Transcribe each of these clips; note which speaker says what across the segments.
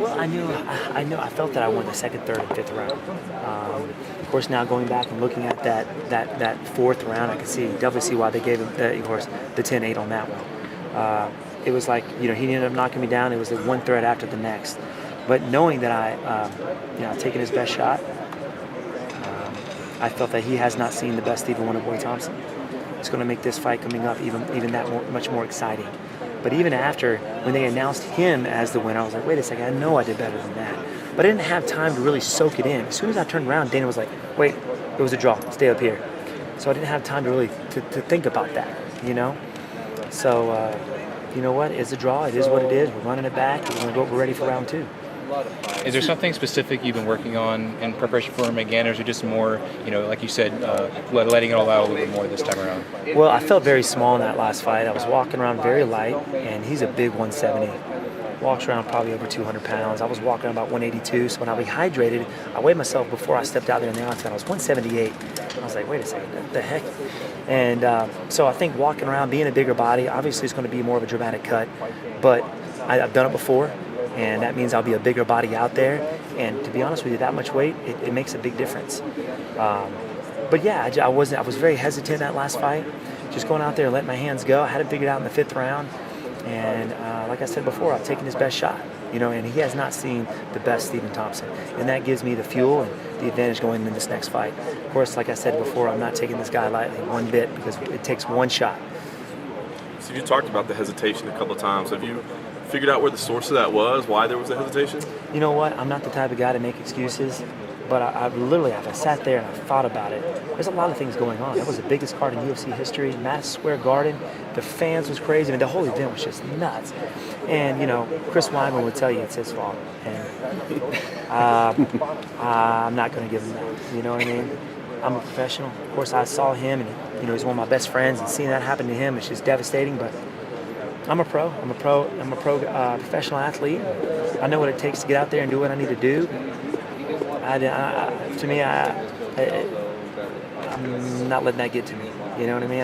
Speaker 1: Well, I felt that I won the second, third, and fifth round. Of course, now going back and looking at that fourth round, I can definitely see why they gave him, of course, the 10-8 on that one. It was like, he ended up knocking me down. It was the one threat after the next. But knowing that I taken his best shot, I felt that he has not seen the best Stephen WonderBoy Thompson. It's going to make this fight coming up even much more exciting. But even after, when they announced him as the winner, I was like, wait a second, I know I did better than that. But I didn't have time to really soak it in. As soon as I turned around, Dana was like, wait, it was a draw, stay up here. So I didn't have time to really to think about that, So, you know what, it's a draw, it is what it is. We're running it back, we're ready for round two.
Speaker 2: Is there something specific you've been working on in preparation for him again, or is it just more, like you said, letting it all out a little bit more this time around?
Speaker 1: Well, I felt very small in that last fight. I was walking around very light, and he's a big 170. Walks around probably over 200 pounds. I was walking around about 182, so when I rehydrated, I weighed myself before I stepped out there in the octagon. I was 178. I was like, wait a second, what the heck? And so I think walking around, being a bigger body, obviously it's going to be more of a dramatic cut, but I've done it before. And that means I'll be a bigger body out there. And to be honest with you, that much weight, it makes a big difference. But yeah, I was very hesitant in that last fight. Just going out there and letting my hands go. I had it figured out in the fifth round. And like I said before, I've taken his best shot. And he has not seen the best Stephen Thompson. And that gives me the fuel and the advantage going into this next fight. Of course, like I said before, I'm not taking this guy lightly one bit because it takes one shot.
Speaker 3: So you talked about the hesitation a couple of times. Have you figured out where the source of that was, why there was the hesitation?
Speaker 1: You know what? I'm not the type of guy to make excuses, but I sat there and I thought about it. There's a lot of things going on. That was the biggest card in UFC history. Madison Square Garden, the fans was crazy. I mean, the whole event was just nuts. And, Chris Weidman would tell you it's his fault. And I'm not going to give him that. You know what I mean? I'm a professional. Of course, I saw him, and, he's one of my best friends, and seeing that happen to him is just devastating, but I'm a pro. I'm a professional athlete. I know what it takes to get out there and do what I need to do. I'm not letting that get to me. You know what I mean?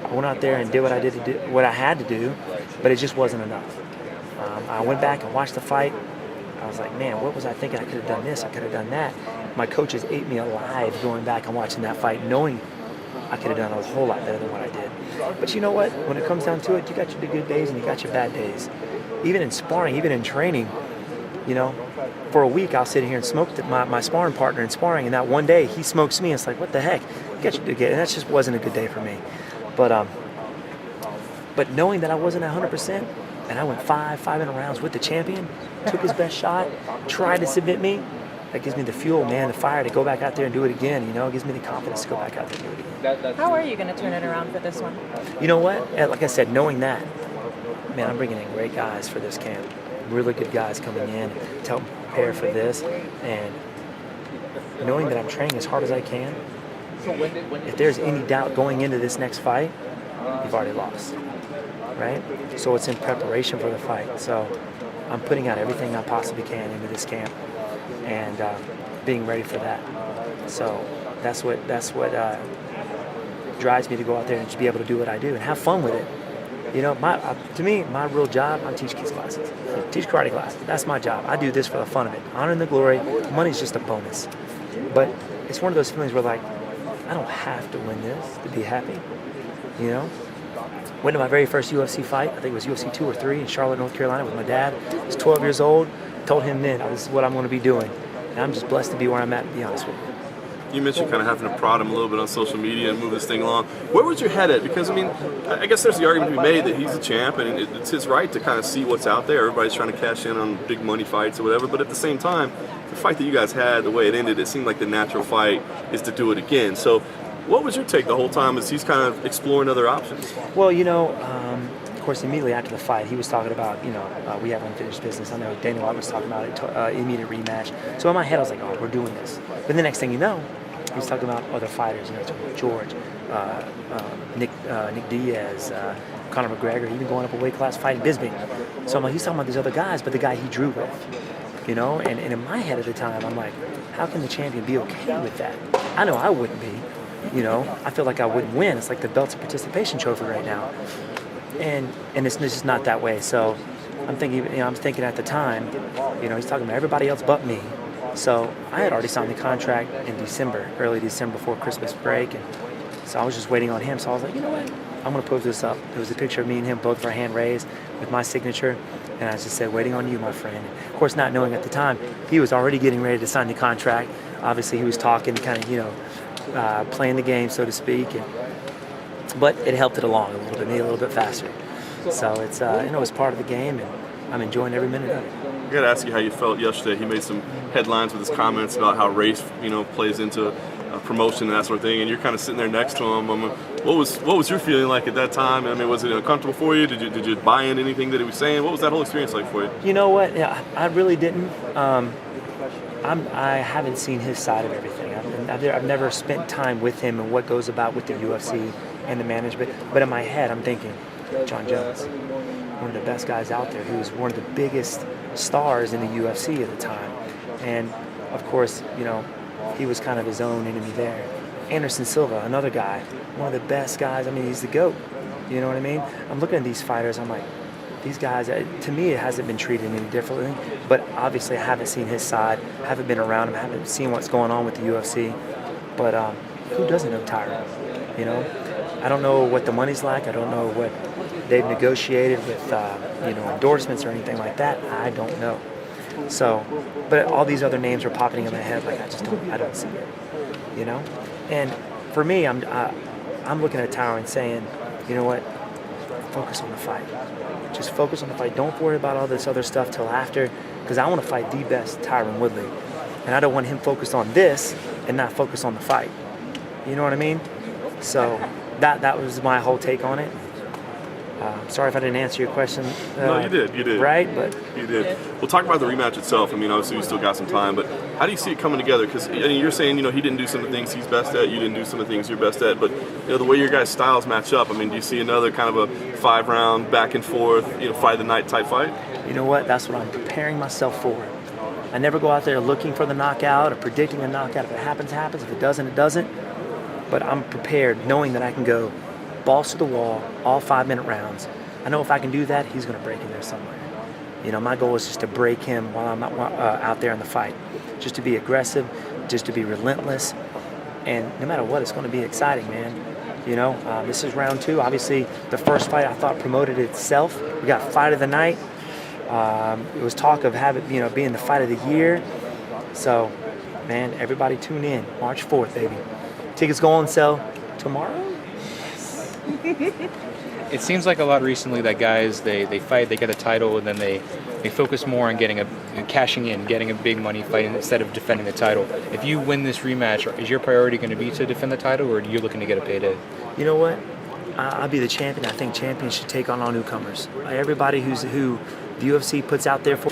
Speaker 1: I went out there and did what I had to do, but it just wasn't enough. I went back and watched the fight. I was like, man, what was I thinking? I could have done this. I could have done that. My coaches ate me alive going back and watching that fight, knowing I could have done a whole lot better than what I did. But you know what? When it comes down to it, you got your good days and you got your bad days. Even in sparring, even in training, for a week I'll sit here and smoke my sparring partner in sparring, and that one day he smokes me. And it's like, what the heck? You got your good day. And that just wasn't a good day for me. But knowing that I wasn't 100%, and I went five minute rounds with the champion, took his best shot, tried to submit me, that gives me the fuel, man, the fire to go back out there and do it again. It gives me the confidence to go back out there and do it again.
Speaker 4: How are you going to turn it around for this one?
Speaker 1: You know what? Like I said, knowing that, man, I'm bringing in great guys for this camp. Really good guys coming in to help prepare for this. And knowing that I'm training as hard as I can, if there's any doubt going into this next fight, you've already lost, right? So it's in preparation for the fight. So I'm putting out everything I possibly can into this camp and being ready for that. So that's what drives me to go out there and just be able to do what I do and have fun with it. To me, my real job, I teach kids classes, teach karate classes. That's my job. I do this for the fun of it. Honor and the glory, money's just a bonus. But it's one of those feelings where, like, I don't have to win this to be happy, Went to my very first UFC fight, I think it was UFC 2 or 3 in Charlotte, North Carolina with my dad. I was 12 years old, told him then, this is what I'm going to be doing. And I'm just blessed to be where I'm at, to be honest with you.
Speaker 3: You mentioned kind of having to prod him a little bit on social media and move this thing along. Where was your head at? Because, I guess there's the argument to be made that he's a champ and it's his right to kind of see what's out there. Everybody's trying to cash in on big money fights or whatever. But at the same time, the fight that you guys had, the way it ended, it seemed like the natural fight is to do it again. So what was your take the whole time as he's kind of exploring other options?
Speaker 1: Well, of course, immediately after the fight, he was talking about, we have unfinished business. I know Dana White was talking about it, immediate rematch. So in my head, I was like, oh, we're doing this. But the next thing you know, he's talking about other fighters, George, Nick Diaz, Conor McGregor, even going up a weight class fighting Bisping. So I'm like, he's talking about these other guys, but the guy he drew with, And in my head at the time, I'm like, how can the champion be okay with that? I know I wouldn't be. I feel like I wouldn't win. It's like the belts of participation trophy right now. And it's just not that way. So I'm thinking, I'm thinking at the time, he's talking about everybody else but me. So I had already signed the contract in December, early December before Christmas break, and so I was just waiting on him. So I was like, you know what? I'm going to post this up. It was a picture of me and him, both of our hand raised with my signature, and I just said, waiting on you, my friend. Of course, not knowing at the time, he was already getting ready to sign the contract. Obviously, he was talking, kind of, playing the game, so to speak, but it helped it along a little bit, made it a little bit faster. So it's, it's part of the game, and I'm enjoying every minute of it.
Speaker 3: I got to ask you how you felt yesterday. He made some headlines with his comments about how race, plays into promotion and that sort of thing, and you're kind of sitting there next to him. What was your feeling like at that time? I mean, was it uncomfortable for you? Did you buy into anything that he was saying? What was that whole experience like for you?
Speaker 1: You know what? Yeah, I really didn't. I haven't seen his side of everything. I've never spent time with him and what goes about with the UFC and the management. But in my head, I'm thinking, John Jones, one of the best guys out there, who was one of the biggest stars in the UFC at the time. And of course, he was kind of his own enemy there. Anderson Silva, another guy, one of the best guys. I mean, he's the GOAT. You know what I mean? I'm looking at these fighters, I'm like, these guys, to me, it hasn't been treated any differently. But obviously, I haven't seen his side, haven't been around him, haven't seen what's going on with the UFC. But who doesn't know Tyron? I don't know what the money's like. I don't know what they've negotiated with, endorsements or anything like that. I don't know. So, but all these other names are popping in my head. Like I don't see it. And for me, I'm looking at Tyron saying, you know what? Focus on the fight. Just focus on the fight. Don't worry about all this other stuff till after, because I want to fight the best Tyron Woodley, and I don't want him focused on this and not focus on the fight. You know what I mean? So that was my whole take on it. Sorry if I didn't answer your question.
Speaker 3: No, you did. You did.
Speaker 1: Right? But
Speaker 3: you did. We'll talk about the rematch itself. I mean, obviously we still got some time, but how do you see it coming together? Because you're saying he didn't do some of the things he's best at, you didn't do some of the things you're best at, but the way your guys' styles match up. I mean, do you see another kind of a 5-round back and forth, fight of the night type fight?
Speaker 1: You know what? That's what I'm preparing myself for. I never go out there looking for the knockout or predicting a knockout. If it happens, it happens. If it doesn't, it doesn't. But I'm prepared, knowing that I can go balls to the wall, all 5-minute rounds. I know if I can do that, he's going to break in there somewhere. My goal is just to break him while I'm out there in the fight. Just to be aggressive, just to be relentless. And no matter what, it's going to be exciting, man. This is round 2. Obviously, the first fight I thought promoted itself. We got fight of the night. It was talk of being the fight of the year. So, man, everybody tune in. March 4th, baby. Tickets go on sale tomorrow.
Speaker 2: It seems like a lot recently that guys, they fight, they get a title, and then they focus more on cashing in, getting a big money fight instead of defending the title. If you win this rematch, is your priority going to be to defend the title, or are you looking to get a payday?
Speaker 1: You know what? I'll be the champion. I think champions should take on all newcomers. Everybody who the UFC puts out there for.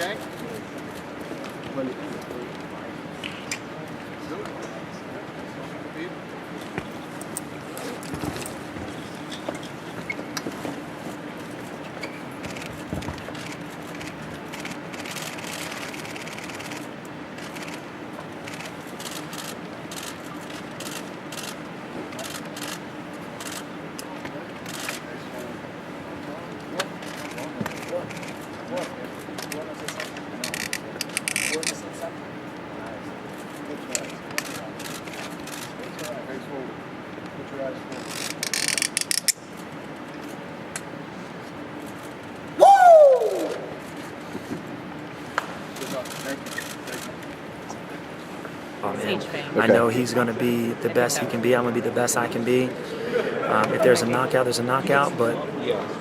Speaker 1: Oh, man. I know he's going to be the best he can be. I'm going to be the best I can be. If there's a knockout, there's a knockout, but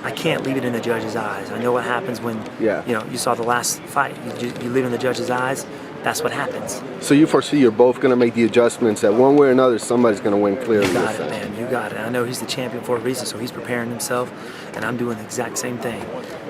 Speaker 1: I can't leave it in the judge's eyes. I know what happens when, you saw the last fight. You leave it in the judge's eyes, that's what happens.
Speaker 5: So you foresee you're both going to make the adjustments that one way or another, somebody's going to win clearly.
Speaker 1: You got it, man. You got it. I know he's the champion for a reason, so he's preparing himself, and I'm doing the exact same thing.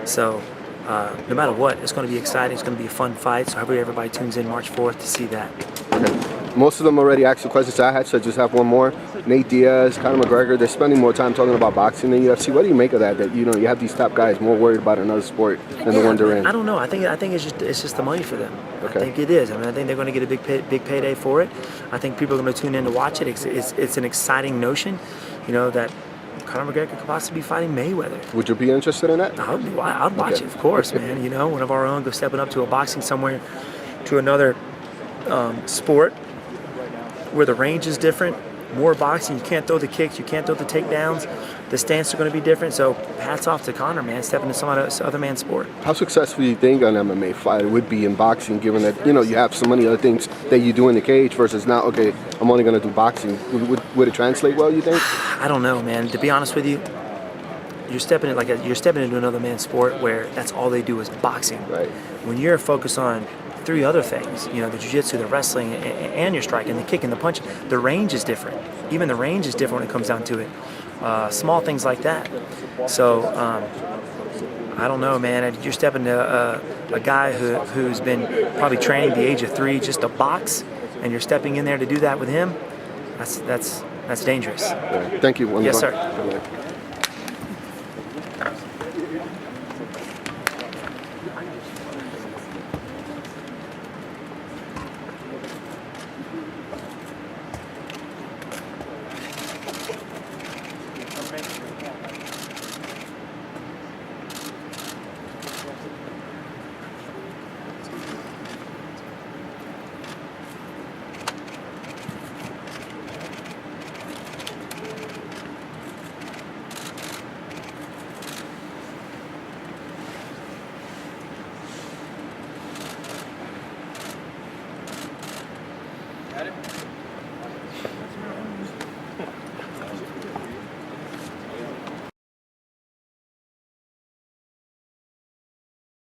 Speaker 1: So no matter what, it's going to be exciting. It's going to be a fun fight, so hopefully everybody tunes in March 4th to see that.
Speaker 5: Okay. Most of them already asked the questions I had, so I just have one more. Nate Diaz, Conor McGregor, they're spending more time talking about boxing than UFC. What do you make of that? That you have these top guys more worried about another sport than the one they're in.
Speaker 1: I don't know. I think it's just the money for them.
Speaker 5: Okay.
Speaker 1: I think it is. I think they're going to get a big payday for it. I think people are going to tune in to watch it. It's an exciting notion, that Conor McGregor could possibly be fighting Mayweather.
Speaker 5: Would you be interested in that?
Speaker 1: I'd watch it, of course, man. You know, one of our own go stepping up to a boxing somewhere, to another sport where the range is different. More boxing, you can't throw the kicks, you can't throw the takedowns. The stance are going to be different. So hats off to Conor, man, stepping into some other man's sport.
Speaker 5: How successful do you think an MMA fighter would be in boxing, given that you have so many other things that you do in the cage versus now? Okay, I'm only going to do boxing. Would it translate well? You think?
Speaker 1: I don't know, man. To be honest with you, you're stepping into another man's sport where that's all they do is boxing.
Speaker 5: Right.
Speaker 1: When you're focused on 3 other things, the jiu-jitsu, the wrestling, and your striking, the kick and the punch, the range is different. Even the range is different when it comes down to it. Small things like that. So I don't know, man. You're stepping to a guy who's been probably training at the age of 3 just to box, and you're stepping in there to do that with him. That's dangerous.
Speaker 5: Yeah. Thank you.
Speaker 1: Yes, sir.
Speaker 5: Bye-bye.